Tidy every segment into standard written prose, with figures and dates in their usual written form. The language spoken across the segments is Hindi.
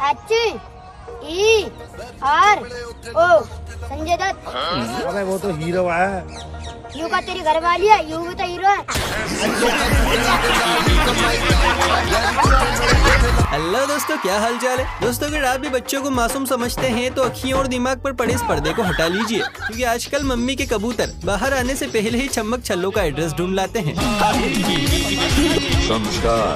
HERO संजय दत्त। अबे वो तो हीरो है। यू का तेरी घरवाली है, यू भी तो हीरो है। हेलो दोस्तों, क्या हाल चाल है दोस्तों। अगर आप भी बच्चों को मासूम समझते हैं तो अखियों और दिमाग पर पड़े इस पर्दे को हटा लीजिए, क्योंकि आजकल मम्मी के कबूतर बाहर आने से पहले ही छमक छल्लों का एड्रेस ढूंढ लाते हैं। संस्कार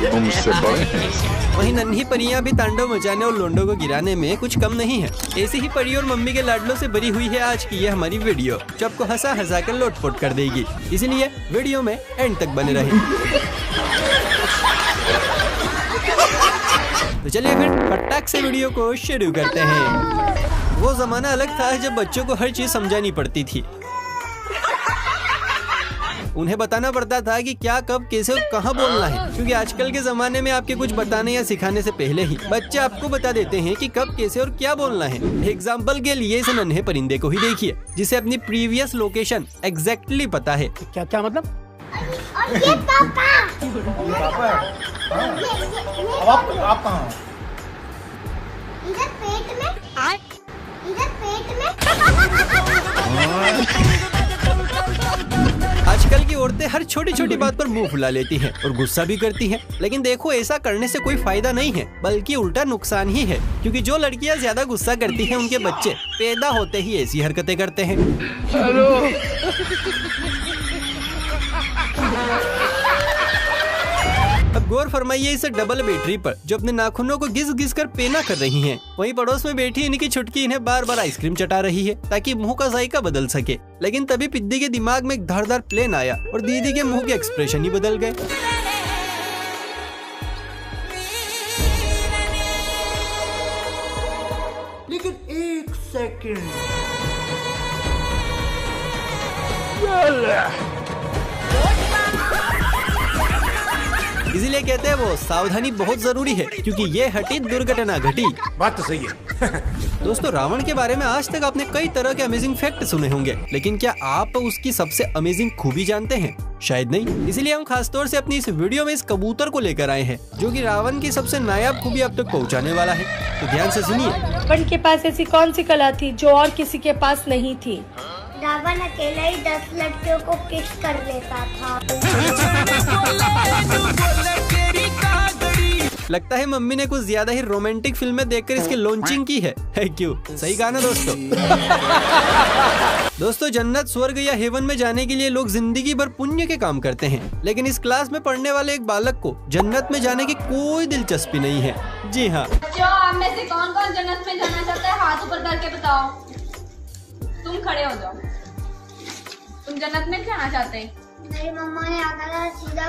उनसे बड़े हैं। वहीं नन्ही परियां भी तांडव मचाने और लोंडों को गिराने में कुछ कम नहीं है। ऐसी ही परी और मम्मी के लाडलों से भरी हुई है आज की ये हमारी वीडियो, जो आपको हंसा हंसा कर लोटपोट कर देगी। इसलिए वीडियो में एंड तक बने रहें। तो चलिए फिर फटाक से वीडियो को शुरू करते हैं। वो जमाना अलग था जब बच्चों को हर चीज समझानी पड़ती थी। उन्हें बताना पड़ता था कि क्या, कब, कैसे और कहाँ बोलना है, क्योंकि आजकल के जमाने में आपके कुछ बताने या सिखाने से पहले ही बच्चे आपको बता देते हैं कि कब, कैसे और क्या बोलना है। एग्जाम्पल के लिए इस नन्हे परिंदे को ही देखिए, जिसे अपनी प्रीवियस लोकेशन एग्जैक्टली पता है। क्या क्या मतलब? और ये पापा आप कहाँ? इधर पेट में, इधर पेट में। आजकल की औरतें हर छोटी छोटी बात पर मुंह फुला लेती हैं और गुस्सा भी करती हैं, लेकिन देखो ऐसा करने से कोई फायदा नहीं है, बल्कि उल्टा नुकसान ही है, क्योंकि जो लड़कियां ज्यादा गुस्सा करती हैं उनके बच्चे पैदा होते ही ऐसी हरकतें करते हैं। अब गौर फरमाइए इस डबल बैटरी पर, जो अपने नाखूनों को घिस घिस कर पेना कर रही हैं। वहीं पड़ोस में बैठी इनकी छुटकी इन्हें बार बार आइसक्रीम चटा रही है ताकि मुंह का जायका बदल सके। लेकिन तभी पिद्दी के दिमाग में एक धारदार प्लेन आया और दीदी के मुंह के एक्सप्रेशन ही बदल गए। लेकिन एक सेकंड, इसीलिए कहते हैं वो सावधानी बहुत जरूरी है, क्योंकि ये हटी दुर्घटना घटी। बात तो सही है। दोस्तों, रावण के बारे में आज तक आपने कई तरह के अमेजिंग फैक्ट सुने होंगे, लेकिन क्या आप उसकी सबसे अमेजिंग खूबी जानते हैं? शायद नहीं। इसीलिए हम खासतौर से अपनी इस वीडियो में इस कबूतर को लेकर आए हैं, जो कि रावण की सबसे नायाब खूबी आप तक पहुंचाने वाला है। तो ध्यान से सुनिए। रावण के पास ऐसी कौन सी कला थी जो और किसी के पास नहीं थी? रावण अकेला ही 10 लड़कियों को किस कर लेता था। लगता है मम्मी ने कुछ ज्यादा ही रोमांटिक फिल्में देखकर इसकी लॉन्चिंग की है क्यों? सही कहा ना दोस्तों। दोस्तों, जन्नत, स्वर्ग या हेवन में जाने के लिए लोग जिंदगी भर पुण्य के काम करते हैं, लेकिन इस क्लास में पढ़ने वाले एक बालक को जन्नत में जाने की कोई दिलचस्पी नहीं है। जी हाँ, बच्चों, आप में से कौन कौन जन्नत में जाना चाहता है? हाथ ऊपर करके बताओ। तुम खड़े हो जाओ। तुम जन्नत में जाना चाहते हैं? मेरी मम्मा ने आकर सीधा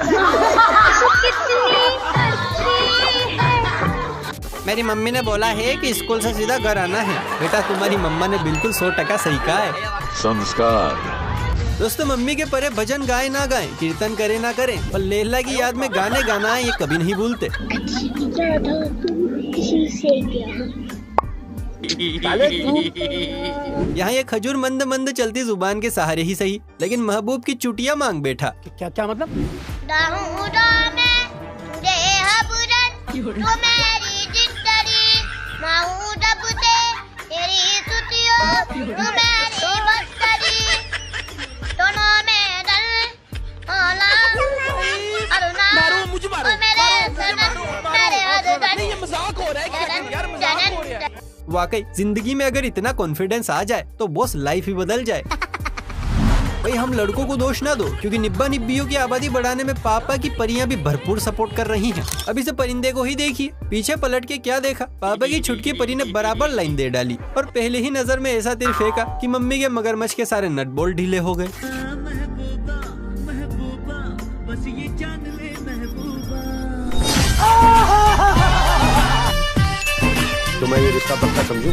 मेरी मम्मी ने बोला है कि स्कूल से सीधा घर आना है। बेटा, तुम्हारी मम्मा ने बिल्कुल 100% सही कहा है। संस्कार। दोस्तों, मम्मी के परे भजन गाए ना गाएं, कीर्तन करे ना करें, पर लैला की याद में गाने गाना ये कभी नहीं भूलते। यहाँ ये खजूर मंद मंद चलती जुबान के सहारे ही सही, लेकिन महबूब की चुटिया मांग बैठा। क्या क्या मतलब? वाकई जिंदगी में अगर इतना कॉन्फिडेंस आ जाए तो बॉस लाइफ ही बदल जाए। भाई, हम लड़कों को दोष ना दो, क्योंकि निब्बा निब्बियों की आबादी बढ़ाने में पापा की परियां भी भरपूर सपोर्ट कर रही हैं। अब इसे परिंदे को ही देखिए, पीछे पलट के क्या देखा, पापा की छुटकी परी ने बराबर लाइन दे डाली और पहले ही नजर में ऐसा तीर फेंका कि मम्मी के मगरमच्छ के सारे नट बोल्ट ढीले हो गए। तो मैं ये रिश्ता पक्का समझूं?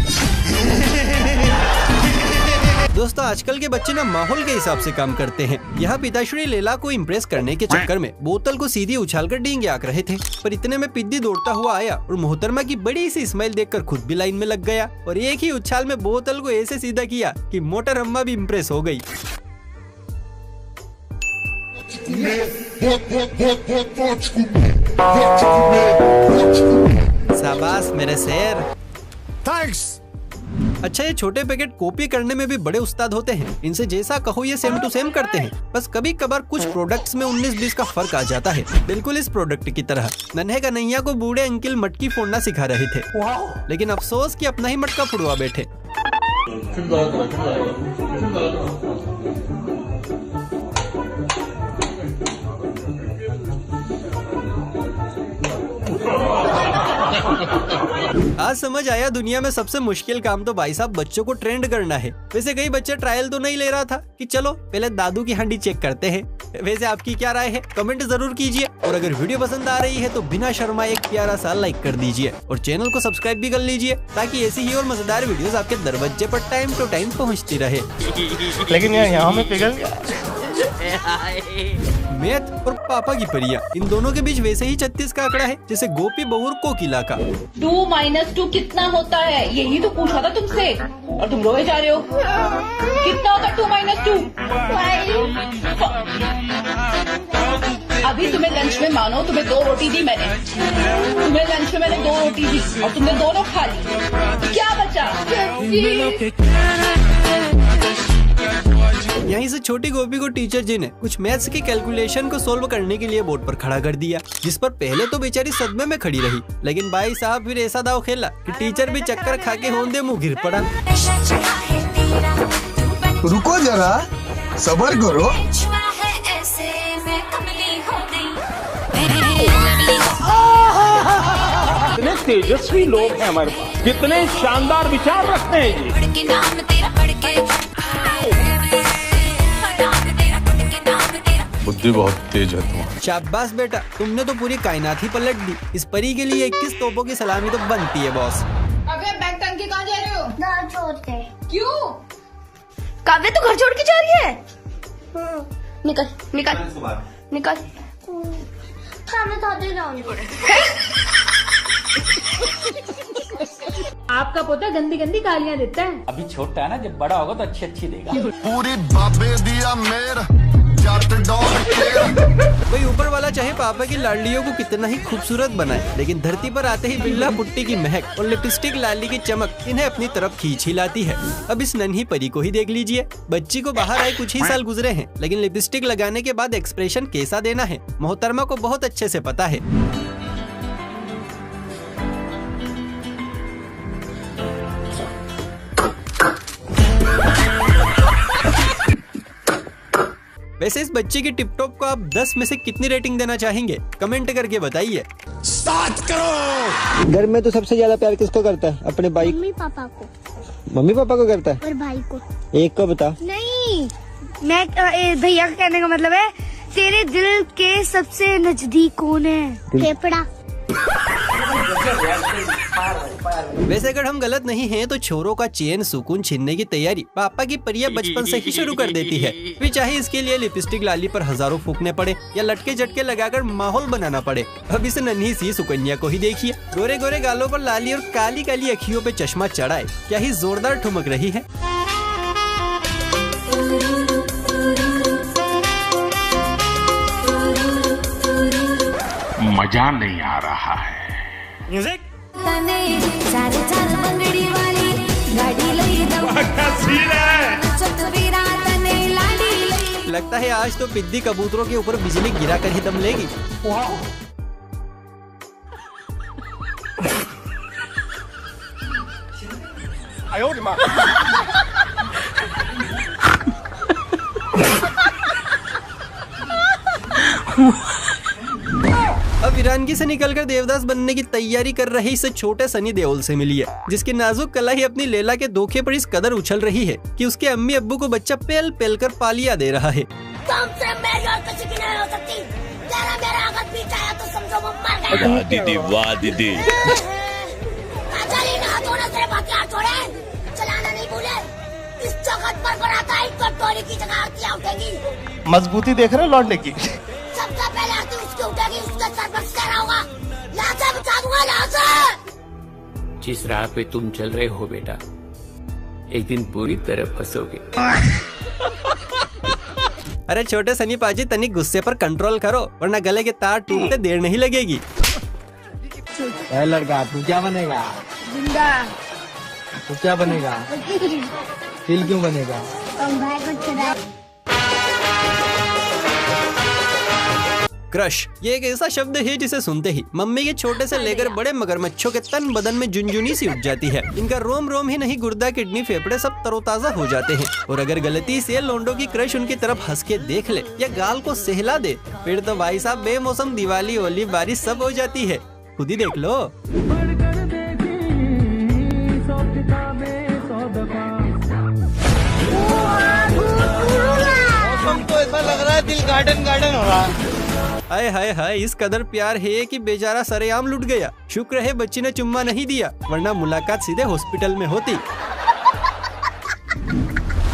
दोस्तों, आजकल के बच्चे ना माहौल के हिसाब से काम करते हैं। यहाँ पिताश्री लैला को इम्प्रेस करने के चक्कर में बोतल को सीधी उछालकर डींगे आंक रहे थे, पर इतने में पिद्दी दौड़ता हुआ आया और मोहतरमा की बड़ी सी स्माइल देखकर खुद भी लाइन में लग गया और एक ही उछाल में बोतल को ऐसे सीधा किया कि मोटर अम्मा भी इम्प्रेस हो गई। शाबाश मेरे शेर। थैंक्स। अच्छा, ये छोटे पैकेट कॉपी करने में भी बड़े उस्ताद होते हैं। इनसे जैसा कहो ये सेम टू सेम करते हैं। बस कभी कभार कुछ प्रोडक्ट्स में 19-20 का फर्क आ जाता है, बिल्कुल इस प्रोडक्ट की तरह। नन्हे कन्हैया को बूढ़े अंकिल मटकी फोड़ना सिखा रहे थे, लेकिन अफसोस कि अपना ही मटका फुड़वा बैठे। आज समझ आया दुनिया में सबसे मुश्किल काम तो भाई साहब बच्चों को ट्रेंड करना है। वैसे कई बच्चे ट्रायल तो नहीं ले रहा था कि चलो पहले दादू की हांडी चेक करते हैं। वैसे आपकी क्या राय है, कमेंट जरूर कीजिए। और अगर वीडियो पसंद आ रही है तो बिना शर्मा एक प्यारा सा लाइक कर दीजिए और चैनल को सब्सक्राइब भी कर लीजिए, ताकि ऐसी ही और मजेदार वीडियोस आपके दरवाजे पर टाइम टू टाइम पहुँचती रहे। लेकिन यार यहाँ में पिघल गया। मैथ और पापा की परियां, इन दोनों के बीच वैसे ही 36 का आंकड़ा है जैसे गोपी बहुर कोकिला का। 2 - 2 कितना होता है, यही तो पूछा था तुमसे और तुम रोए जा रहे हो। कितना होता है 2 - 2? अभी तुम्हें लंच में मानो तुम्हें 2 रोटी दी मैंने, तुम्हें लंच में मैंने 2 रोटी दी और तुमने दोनों खा ली। क्या बचा? यहीं से छोटी गोपी को टीचर जी ने कुछ मैथ्स की कैलकुलेशन को सोल्व करने के लिए बोर्ड पर खड़ा कर दिया, जिस पर पहले तो बेचारी सदमे में खड़ी रही, लेकिन भाई साहब फिर ऐसा दाव खेला कि टीचर भी चक्कर खा के होंदे मुंह गिर पड़ा। रुको जरा, सब्र करो। कितने तेजस्वी लोग हैं हमारे पास, कितने शानदार विचार रखते हैं ये। बुद्धि बहुत तेज है तुम्हारी। शाबाश बेटा, तुमने तो पूरी कायनात ही पलट दी। इस परी के लिए 21 तोपों की सलामी तो बनती है बॉस। अबे बैग टांग के कहाँ जा रहे हो? घर छोड़ के। क्यों? काव्य तू घर छोड़ के जा रही है? निकल निकल निकल। मैं तो जाऊंगी। आपका पोता गंदी गंदी गालियाँ देता है। अभी छोटा है ना, जब बड़ा होगा तो अच्छी अच्छी देगा। पूरी बाबे दिया मेर जाट डॉग। भाई ऊपर वाला चाहे पापा की लाडलियों को कितना ही खूबसूरत बनाए, लेकिन धरती पर आते ही बिल्ला पुट्टी की महक और लिपस्टिक लाली की चमक इन्हें अपनी तरफ खींच ही लाती है। अब इस नन्ही परी को ही देख लीजिए। बच्ची को बाहर आए कुछ ही साल गुजरे हैं, लेकिन लिपस्टिक लगाने के बाद एक्सप्रेशन कैसा देना है मोहतरमा को बहुत अच्छे से पता है। वैसे इस बच्चे की टिपटॉप को आप 10 में से कितनी रेटिंग देना चाहेंगे, कमेंट करके बताइए। 7 करोड़। घर में तो सबसे ज्यादा प्यार किसको करता है? अपने भाई? मम्मी पापा को। मम्मी पापा को करता है और भाई को। एक को बता। नहीं, मैं भैया का कहने का मतलब है तेरे दिल के सबसे नजदीक कौन है? फेफड़ा। वैसे अगर हम गलत नहीं हैं तो छोरों का चैन सुकून छीनने की तैयारी पापा की परिया बचपन से ही शुरू कर देती है। फिर चाहे इसके लिए लिपस्टिक लाली पर हजारों फूकने पड़े या लटके झटके लगाकर माहौल बनाना पड़े। अब इस नन्ही सी सुकन्या को ही देखिए, गोरे गोरे गालों पर लाली और काली काली अखियों पे चश्मा चढ़ाए क्या ही जोरदार ठुमक रही है। मजा नहीं आ रहा है। म्यूजिक लगता है आज तो पिद्दी कबूतरों के ऊपर बिजली गिरा कर ही दम लेगी। अब वीरानगी से निकलकर देवदास बनने की तैयारी कर रही इस छोटे सनी देओल से मिली है, जिसकी नाजुक कला ही अपनी लैला के धोखे पर इस कदर उछल रही है कि उसके अम्मी अब्बू को बच्चा पेल पेल कर पालिया दे रहा है। वाह दीदी, वाह दीदी। मजबूती देख रहे लौटने की। सबसे पहले आती उसकी उठेगी, उसका सर पर सर होगा। लाशा बचा दूंगा, लाशा। जिस राह पे तुम चल रहे हो बेटा, एक दिन पूरी तरह फंसोगे। अरे छोटे सनी पाजी, तनिक गुस्से पर कंट्रोल करो वरना गले के तार टूटते देर नहीं लगेगी। है लड़का, तू क्या बनेगा? जिंदा। तू क्या बनेगा? दिल क्यों बनेगा? क्रश ये एक ऐसा शब्द है जिसे सुनते ही मम्मी के छोटे से लेकर बड़े मगरमच्छों के तन बदन में झुनझुनी सी उठ जाती है। इनका रोम रोम ही नहीं, गुर्दा, किडनी, फेफड़े सब तरोताजा हो जाते हैं। और अगर गलती से लोंडो की क्रश उनकी तरफ हंस के देख ले या गाल को सहला दे, फिर तो भाई साहब बेमौसम दिवाली, होली, बारिश सब हो जाती है। खुद ही देख लो। मौसम तो ऐसा लग रहा है दिल गार्डन गार्डन हो रहा है। हाय हाय हाय, इस कदर प्यार है कि बेचारा सरेआम लुट गया। शुक्र है बच्ची ने चुम्मा नहीं दिया, वरना मुलाकात सीधे हॉस्पिटल में होती।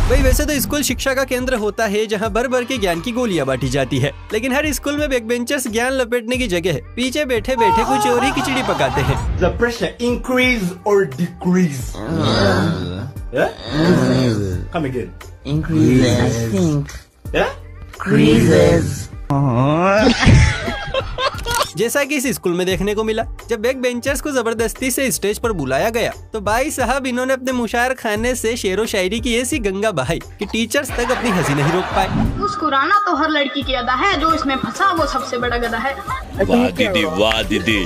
भाई वैसे तो स्कूल शिक्षा का केंद्र होता है जहाँ भर भर के ज्ञान की गोलियां बांटी जाती है, लेकिन हर स्कूल में बैक बेंचर्स ज्ञान लपेटने की जगह है। पीछे बैठे बैठे कुछ और ही खिचड़ी पकाते हैं। The pressure increase or decrease? Come again. Increases. I think. Yeah? Increases. जैसा कि इस स्कूल में देखने को मिला, जब बैक बेंचर्स को जबरदस्ती से स्टेज पर बुलाया गया तो भाई साहब इन्होंने अपने मुशायर खाने से शेरो शायरी की ऐसी गंगा बहाई कि टीचर्स तक अपनी हंसी नहीं रोक पाए। मुस्कुराना तो हर लड़की की अदा है, जो इसमें फंसा वो सबसे बड़ा गधा है। वाह दीदी, वाह दीदी।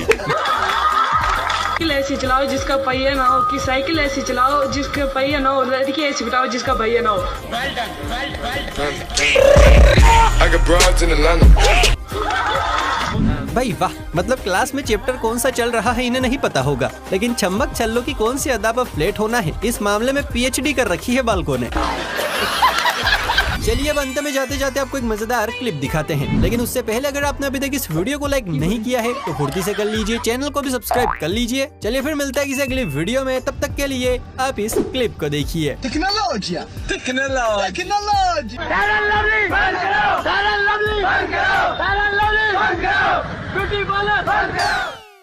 साइकिल ऐसी चलाओ जिसका पहिया ना हो, कि साइकिल ऐसी चलाओ जिसका पहिया ना हो, लड़की ऐसी बिठाओ जिसका पहिया ना हो। भाई वाह, मतलब क्लास में चैप्टर कौन सा चल रहा है इन्हें नहीं पता होगा, लेकिन छम्मक छल्लों की कौन सी अदा पर फ्लैट होना है इस मामले में PhD कर रखी है बालकों ने। चलिए अब अंत में जाते जाते आपको एक मजेदार क्लिप दिखाते हैं, लेकिन उससे पहले अगर आपने अभी तक इस वीडियो को लाइक नहीं किया है तो फुर्ती से कर लीजिए, चैनल को भी सब्सक्राइब कर लीजिए। चलिए फिर मिलता है किसी अगली वीडियो में, तब तक के लिए आप इस क्लिप को देखिए। टेक्नोलॉजी